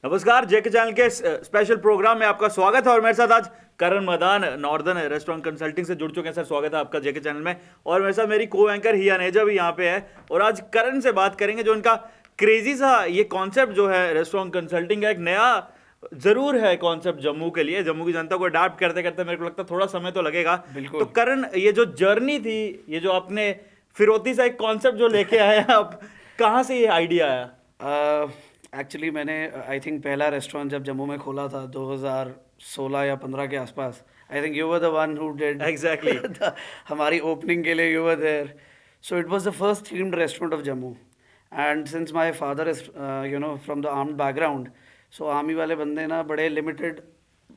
नमस्कार, जेके चैनल के special programme में आपका स्वागत है और मेरे साथ आज करण मदान नॉर्दर्न रेस्टोरेंट कंसल्टिंग से जुड़ चुके हैं। सर, स्वागत है आपका जेके चैनल में। और मेरे साथ मेरी को एंकर हिया नेजा भी यहाँ पे है और आज करण से बात करेंगे जो इनका क्रेजी सा ये कॉन्सेप्ट जो है रेस्टोरेंट कंसल्टिंग का, एक नया जरूर है कॉन्सेप्ट जम्मू के लिए। जम्मू की जनता को अडाप्ट करते करते मेरे को लगता है थोड़ा समय तो लगेगा। तो करण, ये जो जर्नी थी, ये जो आपने फिरौती सा एक कॉन्सेप्ट जो लेके आए हैं, आप कहाँ से ये आइडिया आया? एक्चुअली मैंने आई थिंक पहला रेस्टोरेंट जब जम्मू में खोला था 2016 या 15 के आसपास। I think you were the one who did exactly हमारी ओपनिंग के लिए you were there. So it was the first themed restaurant of Jammu and since my father is from the armed background, so army वाले बंदे ना बड़े limited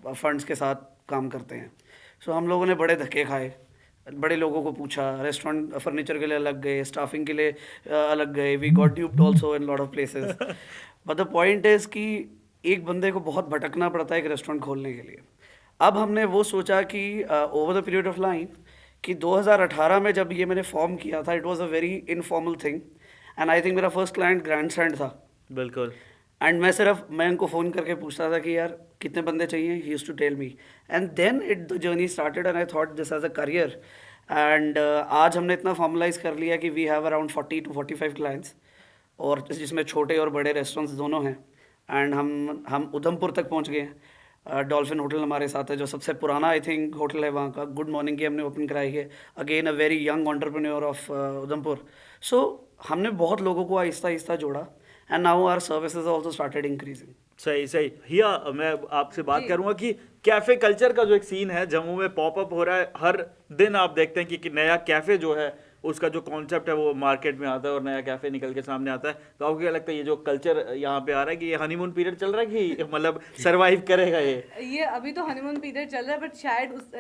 funds के साथ काम करते हैं। सो हम लोगों ने बड़े धक्के खाए, बड़े लोगों को पूछा, रेस्टोरेंट फर्नीचर के लिए अलग गए, स्टाफिंग के लिए अलग गए, we got duped also in lot of places. But the point is कि एक बंदे को बहुत भटकना पड़ता है एक रेस्टोरेंट खोलने के लिए। अब हमने वो सोचा कि over the period of line कि 2018 में जब ये मैंने फॉर्म किया था, it was a very informal thing and I think मेरा फर्स्ट क्लाइंट ग्रैंडसैंड था। बिल्कुल। एंड मैं उनको फ़ोन करके पूछता था कि यार कितने बंदे चाहिए, he used to tell me and then the journey started and I thought this as a career. And आज हमने इतना फॉर्मलाइज कर लिया कि we have around 40 to 45 clients, और जिसमें छोटे और बड़े रेस्टोरेंट्स दोनों हैं। एंड हम उधमपुर तक पहुंच गए हैं। डॉल्फिन होटल हमारे साथ है जो सबसे पुराना आई थिंक होटल है वहाँ का। गुड मॉर्निंग की हमने ओपन कराई है, again a very young entrepreneur of Udhampur. So हमने बहुत लोगों को आहिस्ता आहिस्ता जोड़ा and now our services also started increasing. सही सही। हिया, मैं आपसे बात करूंगा कि कैफे कल्चर का जो एक सीन है जम्मू में पॉपअप हो रहा है, हर दिन आप देखते हैं कि नया कैफे जो है उसका जो कॉन्सेप्ट है वो मार्केट में आता है और नया कैफे निकल के सामने आता है। तो आपको क्या लगता है ये जो कल्चर यहाँ पे आ रहा है कि ये हनीमून पीरियड चल रहा है कि मतलब सरवाइव करेगा ये अभी तो हनीमून पीरियड चल रहा है, बट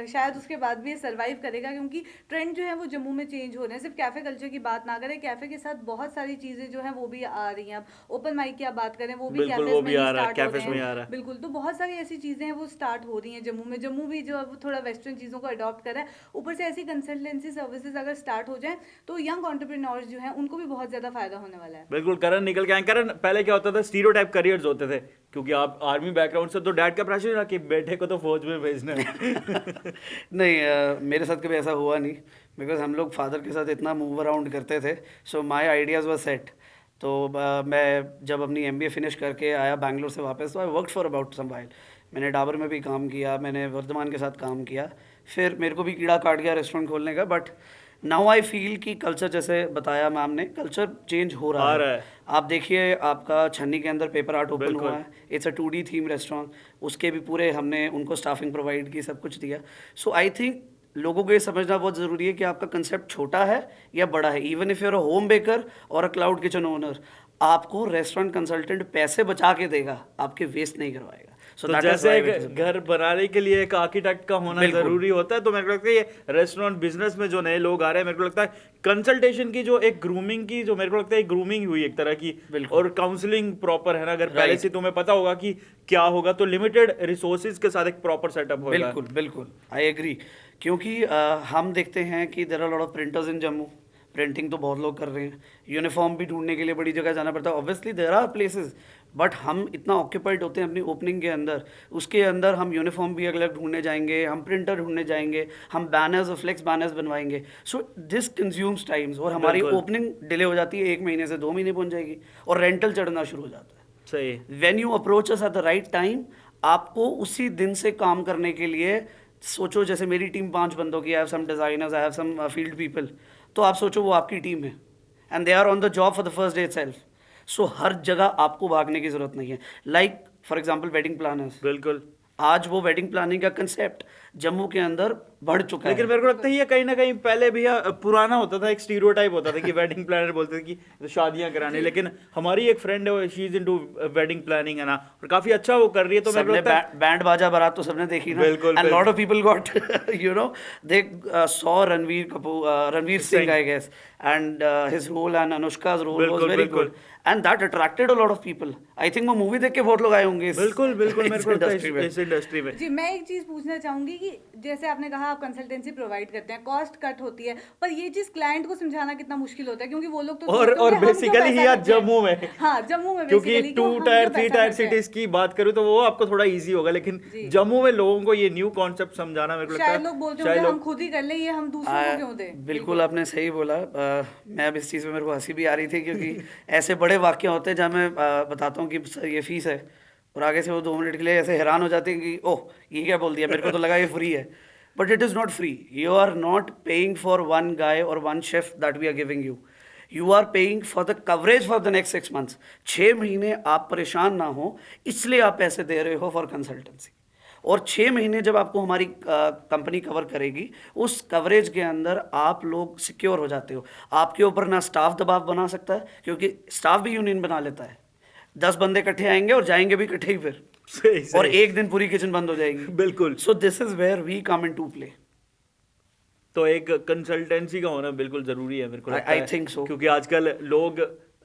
शायद उसके बाद भी ये सरवाइव करेगा, क्योंकि ट्रेंड जो है वो जम्मू में चेंज हो रहे हैं। सिर्फ कैफे कल्चर की बात ना करें, कैफे के साथ बहुत सारी चीजें जो है वो भी आ रही हैं। अब ओपन माइक की आप बात करें, वो भी बिल्कुल, वो भी आ रहा है, स्टार्ट हो कैफेज में रहे आ हैं। रहा है। बिल्कुल, तो बहुत सारी ऐसी चीजें हैं वो स्टार्ट हो रही हैं जम्मू में। जम्मू भी जो है वो थोड़ा वेस्टर्न चीजों को अडॉप्ट कर रहा है। ऊपर से ऐसी कंसल्टेंसी सर्विसेज अगर स्टार्ट हो जाए तो यंग एंटरप्रेन्योर्स जो हैं उनको भी बहुत ज्यादा फायदा होने वाला है। बिल्कुल। करण निकल के आए। करण, पहले क्या होता था, स्टीरियोटाइप करियर्स होते थे, क्योंकि आप आर्मी बैकग्राउंड से, तो डैड का प्रेशर था कि बेटे को तो फौज में भेजना है। नहीं, मेरे साथ कभी ऐसा हुआ नहीं, बिकॉज हम लोग फादर के साथ इतना मूव अराउंड करते थे। So my ideas were set. तो मैं जब अपनी एमबीए फिनिश करके आया बैंगलोर से वापस, तो I work for about some while. मैंने डाबर में भी काम किया, मैंने वर्धमान के साथ काम किया, फिर मेरे को भी कीड़ा काट गया रेस्टोरेंट खोलने का। बट नाउ आई फील कि कल्चर, जैसे बताया मैम ने, कल्चर चेंज हो रहा है। आप देखिए, आपका छन्नी के अंदर पेपर आर्ट ओपन हुआ है, it's a 2D theme restaurant. उसके भी पूरे हमने उनको स्टाफिंग प्रोवाइड की, सब कुछ दिया। सो आई थिंक लोगों को ये समझना बहुत ज़रूरी है कि आपका कंसेप्ट छोटा है या बड़ा है। Even if you're a home baker और अ क्लाउड किचन ओनर, आपको रेस्टोरेंट कंसल्टेंट पैसे बचा के देगा, आपके वेस्ट नहीं करवाएगा। तो जैसे एक घर बनाने के लिए एक आर्किटेक्ट का होना जरूरी होता है, तो मेरे को लगता है ये रेस्टोरेंट बिजनेस में जो नए लोग आ रहे हैं, मेरे को लगता है कंसल्टेशन की जो एक ग्रूमिंग की, जो मेरे को लगता है ग्रूमिंग हुई एक तरह की, और काउंसलिंग प्रॉपर है ना। अगर पहले से तुम्हें पता होगा कि क्या होगा, तो लिमिटेड रिसोर्सेज के साथ एक प्रॉपर सेटअप होगा। बिल्कुल बिल्कुल, आई एग्री। क्योंकि हम देखते हैं कि there are lot of printers in Jammu. Printing तो बहुत लोग कर रहे हैं, यूनिफॉर्म भी ढूंढने के लिए बड़ी जगह जाना पड़ता है। Obviously there are places, but हम इतना ऑक्यूपाइड होते हैं अपनी ओपनिंग के अंदर। उसके अंदर हम यूनिफॉर्म भी अलग ढूंढने जाएंगे, हम प्रिंटर ढूंढने जाएंगे, हम बैनर्स और फ्लेक्स बैनर्स बनवाएंगे। सो दिस कंज्यूम्स टाइम्स, और हमारी ओपनिंग डिले हो जाती है, 1 महीने से 2 महीने पहुंच जाएगी, और रेंटल चढ़ना शुरू हो जाता है। सही। When you approach us at the right time, आपको उसी दिन से काम करने के लिए सोचो। जैसे मेरी टीम 5 बंदों की, I have some designers, I have some field people. तो आप सोचो वो आपकी टीम है and they are on the job for the first day itself. सो हर जगह आपको भागने की जरूरत नहीं है। Like for example wedding planners, बिल्कुल। आज वो वेडिंग प्लानिंग का कंसेप्ट जम्मू के अंदर बढ़ चुका है। लेकिन मेरे को लगता है ये कहीं ना कहीं पहले भी पुराना होता था, एक स्टीरियोटाइप होता था कि वेडिंग प्लानर बोलते थे कि शादियां कराने। लेकिन हमारी एक फ्रेंड है, she is into wedding planning है ना, और काफी अच्छा वो कर रही है। तो मेरे को लगता है बैंड बाजा बारात तो सबने देखी ना। बिल्कुल। And lot of people got you know they saw Ranveer Singh I guess, and his role and Anushka's role was very good, and that attracted a lot of people. I think वो मूवी देख के बहुत लोग आए होंगे बिल्कुल बिल्कुल। मेरे को लगता है इस इंडस्ट्री में। जी, मैं एक चीज पूछना चाहूंगी कि जैसे आपने कहा आप कंसल्टेंसी प्रोवाइड करते हैं, कॉस्ट कट होती है, पर ये चीज क्लाइंट को समझाना कितना मुश्किल होता है, क्योंकि वो लोग तो और बेसिकली ही यार जम्मू में, हाँ जम्मू में क्योंकि basically, 2 हम टायर जो 3 पैसा टायर करते हैं। सिटीज की बात करूँ तो वो आपको थोड़ा इजी होगा, लेकिन जम्मू में लोगों को ये न्यू कॉन्सेप्ट समझाना मेरे को लगता है शायद लोग बोलते होंगे हम खुद ही कर ले, ये हम दूसरों को क्यों दें। बिल्कुल आपने सही बोला। मैं अब इस चीज़ में मेरे को हंसी भी आ रही थी क्योंकि ऐसे बड़े वाक्य होते हैं जहाँ मैं बताता हूँ कि सर ये फीस है, और आगे से वो 2 मिनट के लिए ऐसे हैरान हो जाते हैं कि ओह ये क्या बोल दिया, मेरे को तो लगा ये फ्री है। But it is not free, you are not paying for one guy और one chef that we are giving you are paying for the coverage for the next 6 months। 6 महीने आप परेशान ना हो इसलिए आप पैसे दे रहे हो फॉर कंसल्टेंसी, और 6 महीने जब आपको हमारी कंपनी कवर करेगी, उस कवरेज के अंदर आप लोग सिक्योर हो जाते हो। आपके ऊपर ना स्टाफ दबाव बना सकता है, क्योंकि स्टाफ भी यूनियन बना लेता है। 10 बंदे इकट्ठे आएंगे और जाएंगे भी इकट्ठे ही फिर, सही और एक दिन पूरी किचन बंद हो जाएगी। बिल्कुल। So this is where we come in to play. तो एक कंसल्टेंसी का होना बिल्कुल जरूरी है मेरे को लगता I है, think so। क्योंकि आजकल लोग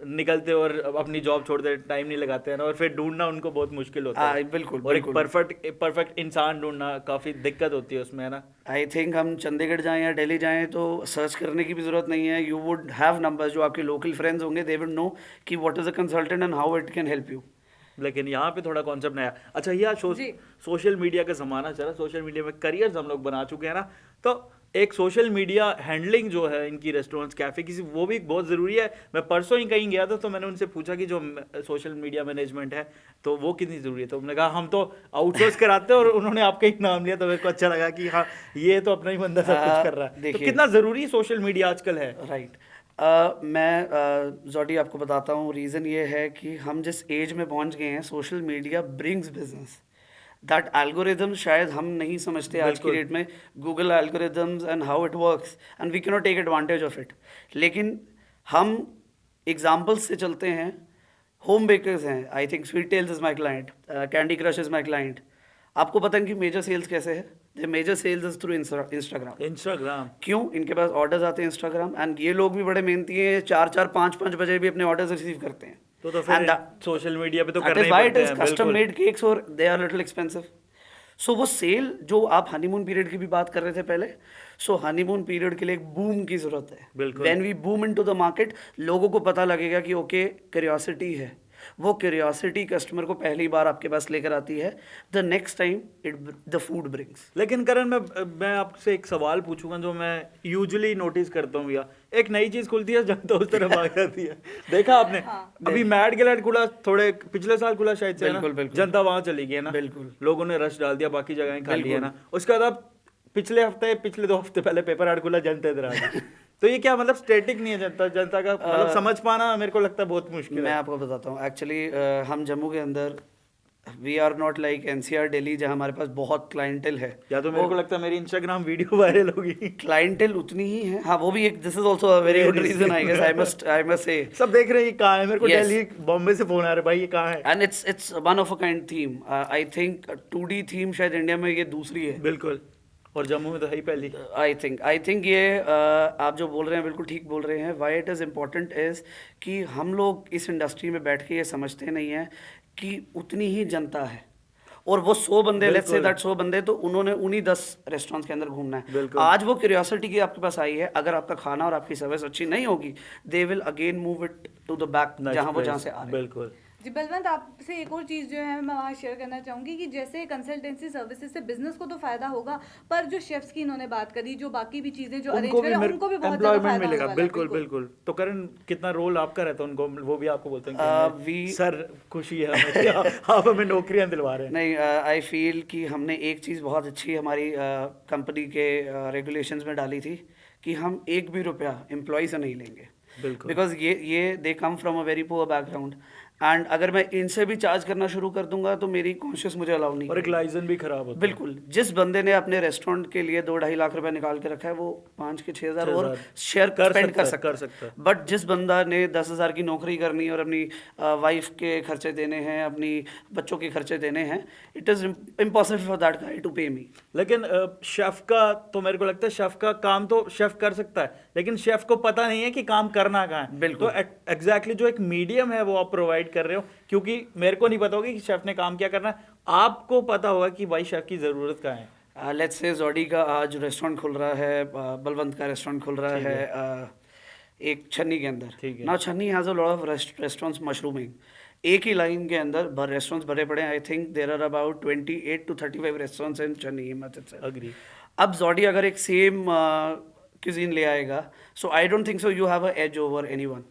निकलते और अपनी जॉब छोड़ते टाइम नहीं लगाते हैं ना, और फिर ढूंढना उनको बहुत मुश्किल होता है। बिल्कुल और एक बिल्कुल। परफेक्ट इंसान ढूंढना काफी दिक्कत होती है उसमें, है ना। आई थिंक हम चंडीगढ़ जाएं या दिल्ली जाएं तो सर्च करने की भी ज़रूरत नहीं है। यू वुड हैव नंबर्स, जो आपके लोकल फ्रेंड्स होंगे, दे वुड नो कि what is a consultant and how it can help you. लेकिन यहाँ पे थोड़ा कॉन्सेप्ट नया। अच्छा ये सोशल मीडिया का जमाना चला, सोशल मीडिया में करियर्स हम लोग बना चुके हैं ना, तो एक सोशल मीडिया हैंडलिंग जो है इनकी रेस्टोरेंट्स कैफे की, वो भी बहुत ज़रूरी है। मैं परसों ही कहीं गया था तो मैंने उनसे पूछा कि जो सोशल मीडिया मैनेजमेंट है तो वो कितनी ज़रूरी है, तो उन्होंने कहा हम तो आउटसोर्स कराते हैं, और उन्होंने आपका ही नाम लिया, तो मेरे को अच्छा लगा कि हाँ ये तो अपना ही बंदा सब कुछ कर रहा है। तो कितना ज़रूरी सोशल मीडिया आजकल है। राइट। मैं जॉडी आपको बताता हूँ, रीज़न ये है कि हम जिस एज में पहुँच गए हैं, social media brings business. That algorithm शायद हम नहीं समझते आज की डेट में, Google algorithms and how it works, and we can not take advantage of it. लेकिन हम एग्जाम्पल्स से चलते हैं। होम बेकर्स हैं, I think sweet tales is my client, candy crush is my client. आपको पता है कि मेजर सेल्स कैसे है? The major sales is through Instagram. क्यों? इनके पास ऑर्डर्स आते हैं इंस्टाग्राम, एंड ये लोग भी बड़े मेहनती हैं, 4-4, 5-5 बजे भी अपने ऑर्डर्स रिसीव करते हैं। तो फिर सोशल मीडिया पे तो करना ही पड़ता है। कस्टम मेड केक्स और दे आर लिटिल एक्सपेंसिव। सो वो सेल जो आप हनीमून पीरियड की भी बात कर रहे थे पहले, सो हनीमून पीरियड के लिए एक बूम की जरूरत है। When we boom into the market, लोगों को पता लगेगा कि ओके क्यूरियोसिटी है। वो क्यूरियोसिटी कस्टमर को पहली बार आपके पास लेकर आती है, the next time the food brings. लेकिन करण मैं आपसे एक सवाल पूछूंगा जो मैं यूजुअली नोटिस करता हूँ, या एक नई चीज खुलती है जनता उस तरफ आ जाती है। देखा आपने? अभी मैड गिलेट खुला, थोड़े पिछले साल खुला शायद से, बिल्कुल। जनता वहां चली गई है ना, बिल्कुल। लोगों ने रश डाल दिया, बाकी जगह खाली है ना। उसके बाद पिछले 2 हफ्ते पहले पेपर हाट खुला, जनता इधर आ गई। तो ये क्या मतलब स्टैटिक नहीं है जनता का मतलब समझ पाना मेरे को लगता है बहुत मुश्किल है। मैं आपको बताता हूँ, एक्चुअली हम जम्मू के अंदर we are not like NCR Delhi, जहाँ हमारे पास बहुत क्लाइंटेल है। या तो मेरे को लगता है मेरी इंस्टाग्राम वीडियो वायरल होगी। क्लाइंटेल उतनी ही है, हाँ वो भी एक, this is also a very good reason I guess, I must say. सब देख रहे हैं ये कहाँ है, मेरे को दिल्ली बॉम्बे से फोन आ रहा है भाई ये कहाँ है। And it's one of a kind theme. I think 2D theme शायद इंडिया में ये दूसरी है। बिल्कुल, और जम्मू में तो है ही पहली। आई थिंक ये आप जो बोल रहे हैं बिल्कुल ठीक बोल रहे हैं। Why it is important is कि हम लोग इस इंडस्ट्री में बैठ के ये समझते नहीं हैं कि उतनी ही जनता है, और वो 100 बंदे, लेट्स से दैट 100 बंदे, तो उन्होंने उन्हीं 10 रेस्टोरेंट्स के अंदर घूमना है। आज वो क्यूरियोसिटी की आपके पास आई है, अगर आपका खाना और आपकी सर्विस अच्छी नहीं होगी, they will again move it to the back जहाँ वो जहाँ से आ रहे हैं। बिल्कुल जी बलवंत, आपसे एक और चीज़ जो है मैं वहाँ शेयर करना चाहूँगी कि जैसे कंसल्टेंसी सर्विसेज से बिजनेस को तो फायदा होगा, पर जो शेफ्स की इन्होंने बात करी, जो बाकी भी चीज़ें जो अरेंज करें, उनको भी बहुत ज़्यादा फायदा मिलेगा। होगा। बिल्कुल। तो करण कितना रोल आपका रहता है उनको, वो भी आपको बोलते हैं कि सर खुशी है हमें आप हमें नौकरियां दिलवा रहे हैं। नहीं, आई फील कि हमने एक चीज़ बहुत अच्छी हमारी कंपनी के रेगुलेशंस में डाली थी कि हम 1 भी रुपया एम्प्लॉय से नहीं लेंगे। बिकॉज ये they come from a very poor background, and अगर मैं इनसे भी चार्ज करना शुरू कर दूंगा तो मेरी कॉन्शियस मुझे अलाउ नहीं, और एक लाइसेंस भी खराब होता है। बिल्कुल। जिस बंदे ने अपने रेस्टोरेंट के लिए 2-2.5 लाख रुपए निकाल के रखा है, वो 5 के 6 हज़ार और शेयर स्पेंड कर सकता है। बट जिस बंदा ने 10,000 की नौकरी करनी है और अपनी वाइफ के खर्चे देने हैं, अपनी बच्चों के खर्चे देने हैं, it is impossible for that guy to pay me. लेकिन शेफ का तो मेरे को लगता है शेफ का काम तो शेफ कर सकता है, लेकिन शेफ को पता नहीं है कि काम करना कहाँ है। बिल्कुल। तो एग्जैक्टली जो एक मीडियम है वो आप प्रोवाइड कर रहे हो, क्योंकि मेरे को नहीं पता होगा कि शेफ ने काम क्या करना है, आपको पता होगा कि भाई शेफ की जरूरत कहाँ है। लेट्स से जोडी का आज रेस्टोरेंट खुल रहा है, बलवंत का रेस्टोरेंट खुल रहा है एक छन्नी के अंदर। ठीक है। Now Channi has a lot of restaurants mushrooming. एक ही लाइन के अंदर रेस्टोरेंट्स भरे पड़े हैं। I think there are about 28 to 35 restaurants in Channi Himachal से। अग्री। अब जोडी अगर एक सेम क्यूजीन ले आएगा, so I don't think so you have a edge over anyone.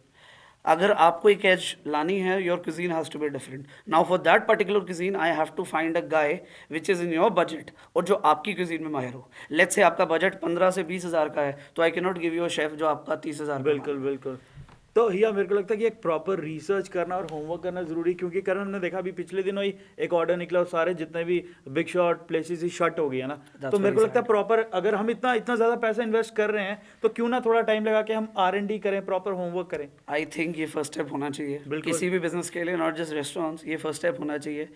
अगर आपको एक एज लानी है, your cuisine has to be different. Now for that particular cuisine I have to find a guy which is in your budget, और जो आपकी cuisine में माहिर हो। लेट्स से आपका बजट 15 से 20 हज़ार का है, तो I can not give you a chef जो आपका 30 हज़ार। बिल्कुल बिल्कुल। तो हिया मेरे को लगता है कि एक प्रॉपर रिसर्च करना और होमवर्क करना जरूरी, क्योंकि करण हमने देखा अभी पिछले दिनों ही एक ऑर्डर निकला और सारे जितने भी बिग शॉट प्लेसेस ही शट हो गई है ना। तो मेरे को लगता है प्रॉपर अगर हम इतना इतना ज्यादा पैसा इन्वेस्ट कर रहे हैं तो क्यों ना थोड़ा टाइम लगा के हम R&D करें, प्रॉपर होमवर्क करें। आई थिंक ये फर्स्ट स्टेप होना चाहिए किसी भी बिजनेस के लिए, नॉट जस्ट रेस्टोरेंट्स। ये फर्स्ट स्टेप होना चाहिए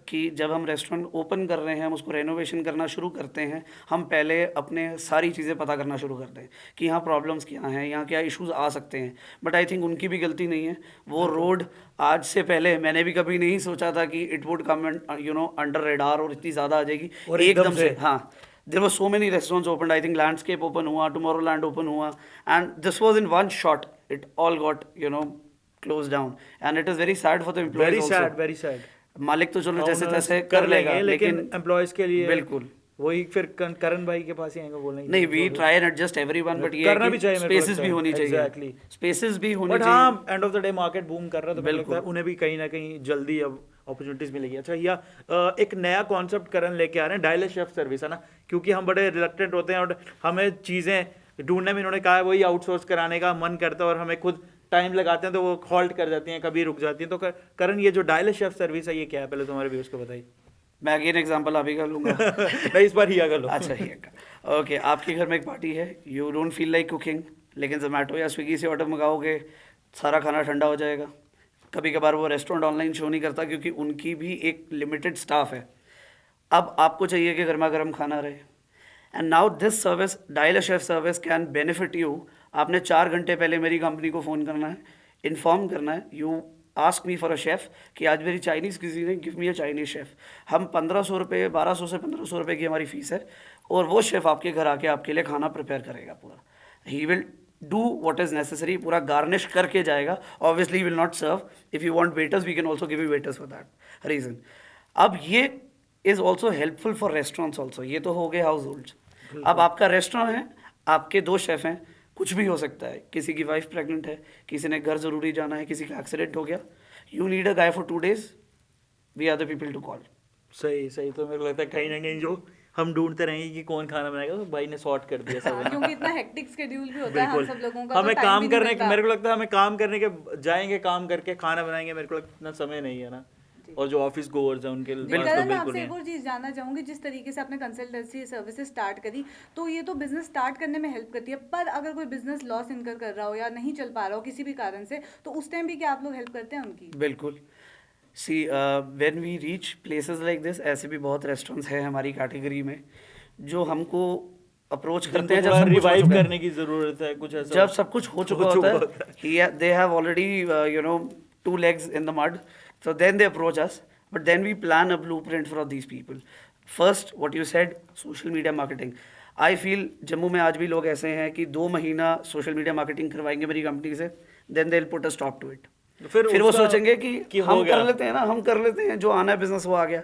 कि जब हम रेस्टोरेंट ओपन कर रहे हैं, हम उसको रेनोवेशन करना शुरू करते हैं, हम पहले अपने सारी चीज़ें पता करना शुरू करते हैं कि यहाँ प्रॉब्लम्स क्या हैं, यहाँ क्या इश्यूज आ सकते हैं। बट आई थिंक उनकी भी गलती नहीं है। वो रोड आज से पहले मैंने भी कभी नहीं सोचा था कि it would come under radar और इतनी ज़्यादा आ जाएगी और एकदम से। हाँ, there were so many restaurants open. I think Landscape open हुआ, टुमारोलैंड ओपन हुआ, and this was in one shot it all got close down, and it is very sad for the employees. Very sad, very sad. मालिक तो चलो जैसे तैसे कर लेगा, लेकिन एम्प्लॉयज के लिए बिल्कुल वही फिर करण भाई के पास ही आएंगे बोलने। नहीं, we try and adjust everyone, but ये करना भी चाहिए, स्पेसेस भी होनी चाहिए। एग्जैक्टली, स्पेसेस भी होनी बट चाहिए। हाँ, end of the day market boom कर रहा है तो मेरे को लगता है उन्हें भी कहीं ना कहीं जल्दी अब अपॉर्चुनिटीज मिलेगी। अच्छा या एक नया कॉन्सेप्ट करण लेके आ रहे हैं, डायलर शेफ सर्विस, है ना, क्योंकि हम बड़े रिलक्टेंट होते हैं और हमें चीज़ें ढूंढने में इन्होंने कहा है वही आउटसोर्स कराने का मन करता है और हमें खुद टाइम लगाते हैं तो वो हॉल्ट कर जाती हैं, कभी रुक जाती हैं। तो करण ये जो डायलर शेफ सर्विस है ये क्या है, पहले तुम्हारे व्यूअर्स को बताइए। मैं अगेन एग्जांपल आप ही का लूंगा। नहीं, इस बार हिया कर लो। अच्छा, हिया का ओके। आपके घर में एक पार्टी है, you don't feel like cooking, लेकिन जोमेटो या स्विगी से ऑर्डर मंगाओगे, सारा खाना ठंडा हो जाएगा। कभी कभार वो रेस्टोरेंट ऑनलाइन शो नहीं करता क्योंकि उनकी भी एक लिमिटेड स्टाफ है। अब आपको चाहिए कि गर्मा गर्म खाना रहे, and now this service, dialer chef service, can benefit you. आपने 4 घंटे पहले मेरी कंपनी को फ़ोन करना है, इन्फॉर्म करना है, you ask me for a chef कि आज मेरी चाइनीज़ किसी ने, give me a Chinese chef. हम 1500 रुपये, 1200 से 1500 रुपये की हमारी फ़ीस है, और वो शेफ़ आपके घर आके आपके लिए खाना प्रिपेयर करेगा पूरा। He will do what is necessary, पूरा गार्निश करके जाएगा। Obviously will not serve, if you want waiters we can also give you waiters for that reason. अब ये is also helpful for restaurants also. ये तो हो गए हाउस होल्ड्स। अब आपका रेस्टोरेंट है, आपके 2 शेफ़ हैं, कुछ भी हो सकता है, किसी की वाइफ प्रेग्नेंट है, किसी ने घर ज़रूरी जाना है, किसी का एक्सीडेंट हो गया, you need a guy for 2 days, we are the people to call. सही सही। तो मेरे को लगता है कहीं ना कहीं जो हम ढूंढते रहेंगे कि कौन खाना बनाएगा, तो भाई ने सॉर्ट कर दिया सब। क्योंकि इतना हेक्टिक शेड्यूल भी होता है हम सब लोगों का, हमें तो काम time भी नहीं करने मिलता। मेरे को लगता है हमें काम करने के जाएंगे, काम करके खाना बनाएंगे, मेरे को लगता है इतना समय नहीं है ना। और जो ऑफिस गोअर्स हैं उनके लिए करण, मैं बिल्कुल आपसे नहीं एक है। और चीज़ जानना चाहूँगी, जिस तरीके से आपने कंसल्टेंसी सर्विसेज स्टार्ट करी, तो ये तो बिजनेस स्टार्ट करने में हेल्प करती है, पर अगर कोई बिजनेस लॉस इनकर कर रहा हो या नहीं चल पा रहा हो किसी भी कारण से, तो उस टाइम भी क्या आप लोग हेल्प करते हैं उनकी? बिल्कुल। See when we reach places like this, ऐसे भी बहुत रेस्टोरेंट्स हैं हमारी कैटेगरी में जो हमको अप्रोच करते हैं जब सब कुछ हो रिवाइव चुका है। करने की जरूरत है, कुछ ऐसा जब सब कुछ हो चुका होता है, they have already 2 legs in the mud, so then they approach us, but then we plan a blueprint for these people. First, what you said, social media marketing. I feel Jammu में आज भी लोग ऐसे हैं कि 2 महीना सोशल मीडिया मार्केटिंग करवाएंगे मेरी कंपनी से, then they'll put a stop to it. फिर वो सोचेंगे कि हो हम कर लेते हैं ना, हम कर लेते हैं, जो आना है बिजनेस वो आ गया।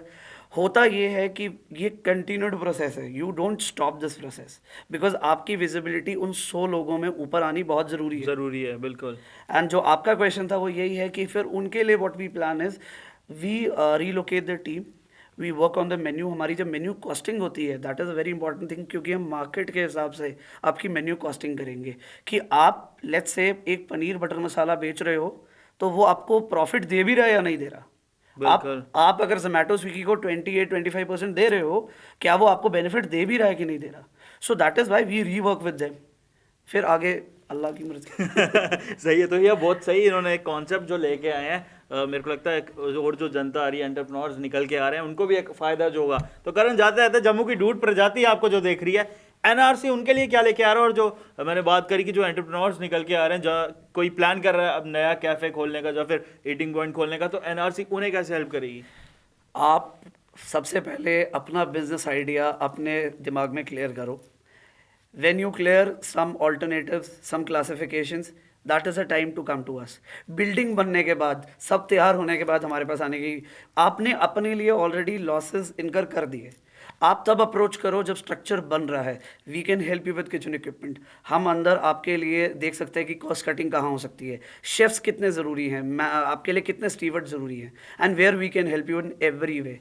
होता ये है कि ये कंटिन्यूड प्रोसेस है, you don't stop this process, because आपकी विजिबिलिटी उन 100 लोगों में ऊपर आनी बहुत ज़रूरी है। बिल्कुल। एंड जो आपका क्वेश्चन था वो यही है कि फिर उनके लिए what we plan is, we relocate the team, we work on the menu. हमारी जब मेन्यू कॉस्टिंग होती है, that is a very important thing, क्योंकि हम मार्केट के हिसाब से आपकी मेन्यू कॉस्टिंग करेंगे कि आप लेट्स से एक पनीर बटर मसाला बेच रहे हो, तो वो आपको प्रॉफिट दे भी रहा है या नहीं दे रहा। आप अगर जोमेटो स्विगी को 28-25% दे रहे हो, क्या वो आपको बेनिफिट दे भी रहा है कि नहीं दे रहा। So that is why we rework with them. फिर आगे अल्लाह की मर्जी। सही है। तो ये बहुत सही इन्होंने एक कॉन्सेप्ट जो लेके आए हैं, मेरे को लगता है और जो जनता आ रही है, एंटरप्रेन्योर्स निकल के आ रहे हैं, उनको भी एक फायदा जो होगा। तो करण, जाते जाते जम्मू की डूड प्रजाति आपको जो देख रही है, एनआरसी उनके लिए क्या लेके आ रहा है, और जो मैंने बात करी कि जो एंटरप्रेन्योर्स निकल के आ रहे हैं, जो कोई प्लान कर रहा है अब नया कैफे खोलने का या फिर ईटिंग पॉइंट खोलने का, तो एनआरसी उन्हें कैसे हेल्प करेगी? आप सबसे पहले अपना बिजनेस आइडिया अपने दिमाग में क्लियर करो. When you clear some alternatives, some classifications, that is a time to come to us. Building बनने के बाद, सब तैयार होने के बाद हमारे पास आने की, आपने अपने लिए ऑलरेडी लॉसेस इनकर कर दिए. आप तब अप्रोच करो जब स्ट्रक्चर बन रहा है. We can help you with kitchen equipment. हम अंदर आपके लिए देख सकते हैं कि कॉस्ट कटिंग कहाँ हो सकती है, शेफ्स कितने ज़रूरी हैं, आपके लिए कितने स्टीवर्ड ज़रूरी हैं, and where we can help you in every way.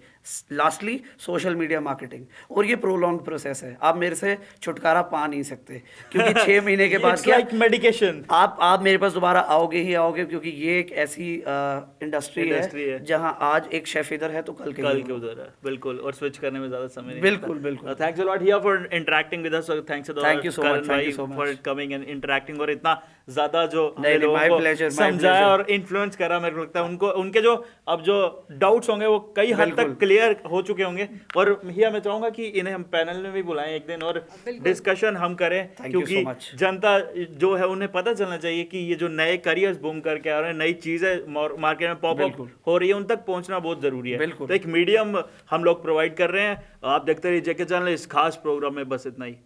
Lastly social media marketing. और ये प्रोलॉन्ग प्रोसेस है, आप मेरे से छुटकारा पा नहीं सकते, क्योंकि 6 महीने के बाद क्या मेडिकेशन, आप मेरे पास दोबारा आओगे ही आओगे, क्योंकि ये एक ऐसी इंडस्ट्री है जहां आज एक शेफ इधर है तो कल के उधर है. बिल्कुल, और स्विच करने में ज्यादा समय नहीं. बिल्कुल. Thanks a lot here for interacting with us. Thanks Thank you so much. Thank you so much for coming and interacting, और इतना ज्यादा जो नहीं, लोगों my को pleasure, my समझाया pleasure. और इन्फ्लुएंस करा. मेरे को लगता है उनको उनके जो अब जो डाउट्स होंगे वो कई हद तक क्लियर हो चुके होंगे. और हिया मैं चाहूंगा कि इन्हें हम पैनल में भी बुलाएं एक दिन और डिस्कशन हम करें, क्योंकि जनता जो है उन्हें पता चलना चाहिए कि ये जो नए करियर्स बूम करके आ रहे हैं, नई चीजें मार्केट में पॉप अप हो रही है, उन तक पहुंचना बहुत जरूरी है. तो एक मीडियम हम लोग प्रोवाइड कर रहे हैं. आप देखते रहिए जेके चैनल. इस खास प्रोग्राम में बस इतना ही.